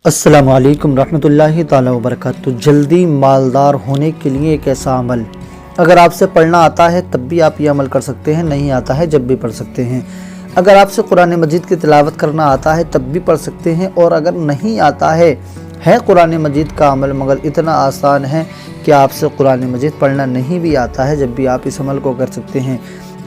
السلام علیکم رحمۃ اللہ تعالی وبرکاتہ۔ جلدی مالدار ہونے کے لیے ایک ایسا عمل، اگر آپ سے پڑھنا آتا ہے تب بھی آپ یہ عمل کر سکتے ہیں، نہیں آتا ہے جب بھی پڑھ سکتے ہیں۔ اگر آپ سے قرآن مجید کی تلاوت کرنا آتا ہے تب بھی پڑھ سکتے ہیں، اور اگر نہیں آتا ہے قرآن مجید کا عمل مگر اتنا آسان ہے کہ آپ سے قرآن مجید پڑھنا نہیں بھی آتا ہے، جب بھی آپ اس عمل کو کر سکتے ہیں۔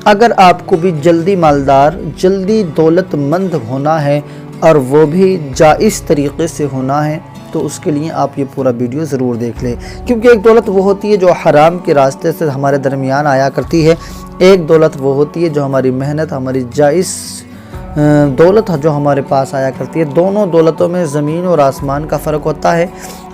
اگر آپ کو بھی جلدی مالدار، جلدی دولت مند ہونا ہے اور وہ بھی جائز طریقے سے ہونا ہے، تو اس کے لیے آپ یہ پورا ویڈیو ضرور دیکھ لیں، کیونکہ ایک دولت وہ ہوتی ہے جو حرام کے راستے سے ہمارے درمیان آیا کرتی ہے، ایک دولت وہ ہوتی ہے جو ہماری محنت، ہماری جائز دولت جو ہمارے پاس آیا کرتی ہے۔ دونوں دولتوں میں زمین اور آسمان کا فرق ہوتا ہے۔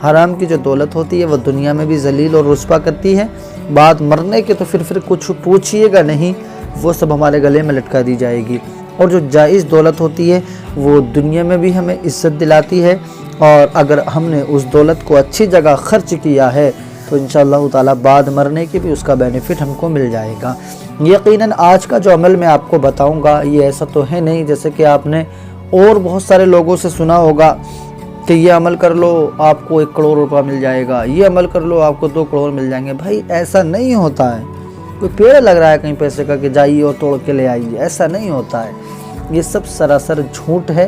حرام کی جو دولت ہوتی ہے وہ دنیا میں بھی ذلیل اور رسوا کرتی ہے، بعد مرنے کے تو پھر کچھ پوچھئے گا نہیں، وہ سب ہمارے گلے میں لٹکا دی جائے گی۔ اور جو جائز دولت ہوتی ہے وہ دنیا میں بھی ہمیں عزت دلاتی ہے، اور اگر ہم نے اس دولت کو اچھی جگہ خرچ کیا ہے تو انشاءاللہ تعالی بعد مرنے کے بھی اس کا بینیفٹ ہم کو مل جائے گا۔ یقیناً آج کا جو عمل میں آپ کو بتاؤں گا یہ ایسا تو ہے نہیں جیسے کہ آپ نے اور بہت سارے لوگوں سے سنا ہوگا کہ یہ عمل کر لو آپ کو 1 کروڑ روپیہ مل جائے گا، یہ عمل کر لو آپ کو 2 کروڑ مل جائیں گے۔ بھائی ایسا نہیں ہوتا ہے، کوئی پیڑ لگ رہا ہے کہیں پیسے کا کہ جائیے اور توڑ کے لے آئیے، ایسا نہیں ہوتا ہے، یہ سب سراسر جھوٹ ہے۔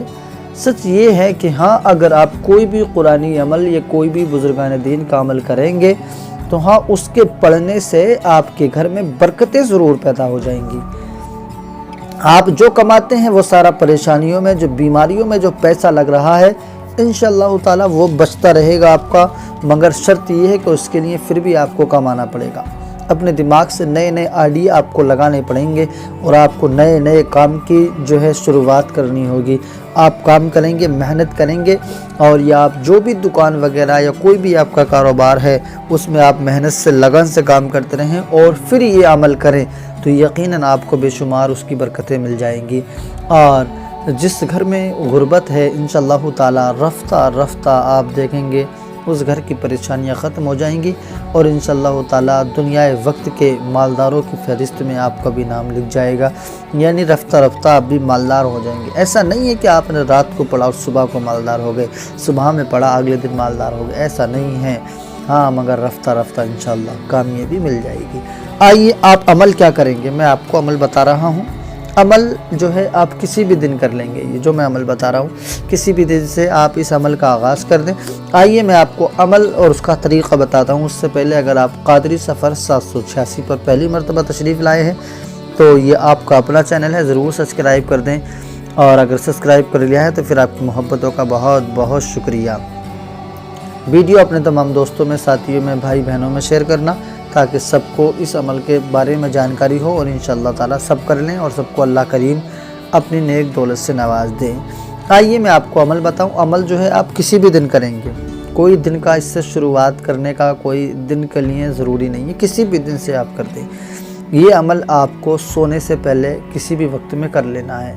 سچ یہ ہے کہ ہاں، اگر آپ کوئی بھی قرآنی عمل یا کوئی بھی بزرگان دین کا عمل کریں گے تو ہاں اس کے پڑھنے سے آپ کے گھر میں برکتیں ضرور پیدا ہو جائیں گی۔ آپ جو کماتے ہیں وہ سارا پریشانیوں میں، جو بیماریوں میں جو پیسہ لگ رہا ہے انشاءاللہ تعالی وہ بچتا رہے گا آپ کا، مگر شرط یہ ہے کہ اس کے لیے پھر بھی آپ کو کمانا پڑے گا۔ اپنے دماغ سے نئے نئے آئیڈیا آپ کو لگانے پڑیں گے، اور آپ کو نئے نئے کام کی شروعات کرنی ہوگی۔ آپ کام کریں گے، محنت کریں گے، اور یا آپ جو بھی دکان وغیرہ یا کوئی بھی آپ کا کاروبار ہے اس میں آپ محنت سے لگن سے کام کرتے رہیں اور پھر یہ عمل کریں تو یقیناً آپ کو بے شمار اس کی برکتیں مل جائیں گی۔ اور جس گھر میں غربت ہے انشاءاللہ تعالی رفتہ رفتہ آپ دیکھیں گے اس گھر کی پریشانیاں ختم ہو جائیں گی، اور انشاءاللہ تعالی دنیا وقت کے مالداروں کی فہرست میں آپ کا بھی نام لکھ جائے گا، یعنی رفتہ رفتہ آپ بھی مالدار ہو جائیں گے۔ ایسا نہیں ہے کہ آپ نے رات کو پڑھا اور صبح کو مالدار ہو گئے، صبح میں پڑھا اگلے دن مالدار ہو گئے، ایسا نہیں ہے۔ ہاں، مگر رفتہ رفتہ انشاءاللہ کامیابی مل جائے گی۔ آئیے آپ عمل کیا کریں گے، میں آپ کو عمل بتا رہا ہوں۔ عمل جو ہے آپ کسی بھی دن کر لیں گے، یہ جو میں عمل بتا رہا ہوں کسی بھی دن سے آپ اس عمل کا آغاز کر دیں۔ آئیے میں آپ کو عمل اور اس کا طریقہ بتاتا ہوں۔ اس سے پہلے اگر آپ قادری سفر 786 پر پہلی مرتبہ تشریف لائے ہیں تو یہ آپ کا اپنا چینل ہے، ضرور سبسکرائب کر دیں، اور اگر سبسکرائب کر لیا ہے تو پھر آپ کی محبتوں کا بہت بہت شکریہ۔ ویڈیو اپنے تمام دوستوں میں، ساتھیوں میں، بھائی بہنوں میں شیئر کرنا تاکہ سب کو اس عمل کے بارے میں جانکاری ہو، اور انشاءاللہ تعالی سب کر لیں اور سب کو اللہ کریم اپنی نیک دولت سے نواز دیں۔ آئیے میں آپ کو عمل بتاؤں۔ عمل جو ہے آپ کسی بھی دن کریں گے، کوئی دن کا اس سے شروعات کرنے کا کوئی دن کے لیے ضروری نہیں ہے، کسی بھی دن سے آپ کر دیں۔ یہ عمل آپ کو سونے سے پہلے کسی بھی وقت میں کر لینا ہے،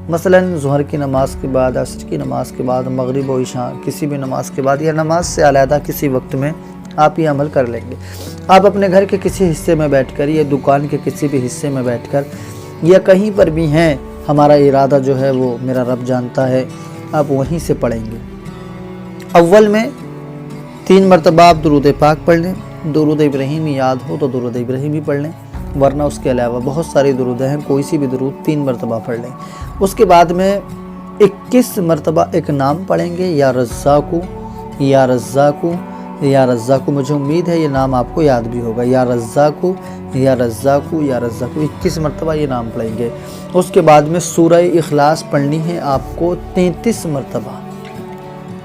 مثلاً ظہر کی نماز کے بعد، عصر کی نماز کے بعد، مغرب و عشاء کسی بھی نماز کے بعد، یا نماز سے علیحدہ کسی وقت میں آپ یہ عمل کر لیں گے۔ آپ اپنے گھر کے کسی حصے میں بیٹھ کر یا دکان کے کسی بھی حصے میں بیٹھ کر یا کہیں پر بھی ہیں، ہمارا ارادہ جو ہے وہ میرا رب جانتا ہے، آپ وہیں سے پڑھیں گے۔ اول میں 3 مرتبہ آپ درود پاک پڑھ لیں، درود ابراہیمی یاد ہو تو درود ابراہیمی پڑھ لیں، ورنہ اس کے علاوہ بہت ساری درود ہیں، کوئی سی بھی درود 3 مرتبہ پڑھ لیں۔ اس کے بعد میں 21 مرتبہ ایک نام پڑھیں گے، یا رزاقو یا رزاقو یا رزاقو، مجھے امید ہے یہ نام آپ کو یاد بھی ہوگا، یا رزاقو یا رزاقو یا رزاقو، 21 مرتبہ یہ نام پڑھیں گے۔ اس کے بعد میں سورہ اخلاص پڑھنی ہے آپ کو 33 مرتبہ،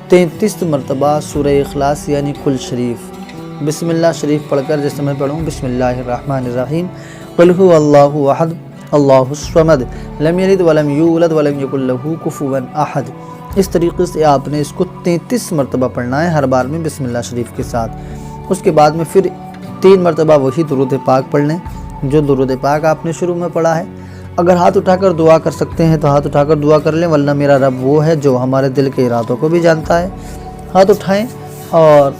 33 مرتبہ سورہ اخلاص یعنی کل شریف۔ بسم اللہ شریف پڑھ کر جیسے میں پڑھوں، بسم اللہ الرحمن الرحیم، قل هو اللہ احد اللہ الصمد لم یلد ولم یولد ولم یکن لہ کفوا احد، اس طریقے سے آپ نے اس کو 33 مرتبہ پڑھنا ہے، ہر بار میں بسم اللہ شریف کے ساتھ۔ اس کے بعد میں پھر 3 مرتبہ وہی درود پاک پڑھ لیں جو درود پاک آپ نے شروع میں پڑھا ہے۔ اگر ہاتھ اٹھا کر دعا کر سکتے ہیں تو ہاتھ اٹھا کر دعا کر لیں، ورنہ میرا رب وہ ہے جو ہمارے دل کے ارادوں کو بھی جانتا ہے۔ ہاتھ اٹھائیں، اور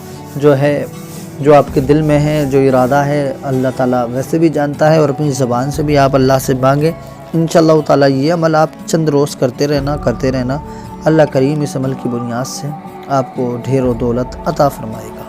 جو آپ کے دل میں ہے، جو ارادہ ہے، اللہ تعالیٰ ویسے بھی جانتا ہے، اور اپنی زبان سے بھی آپ اللہ سے مانگیں۔ انشاءاللہ تعالیٰ یہ عمل آپ چند روز کرتے رہنا، اللہ کریم اس عمل کی بنیاد سے آپ کو ڈھیر و دولت عطا فرمائے گا۔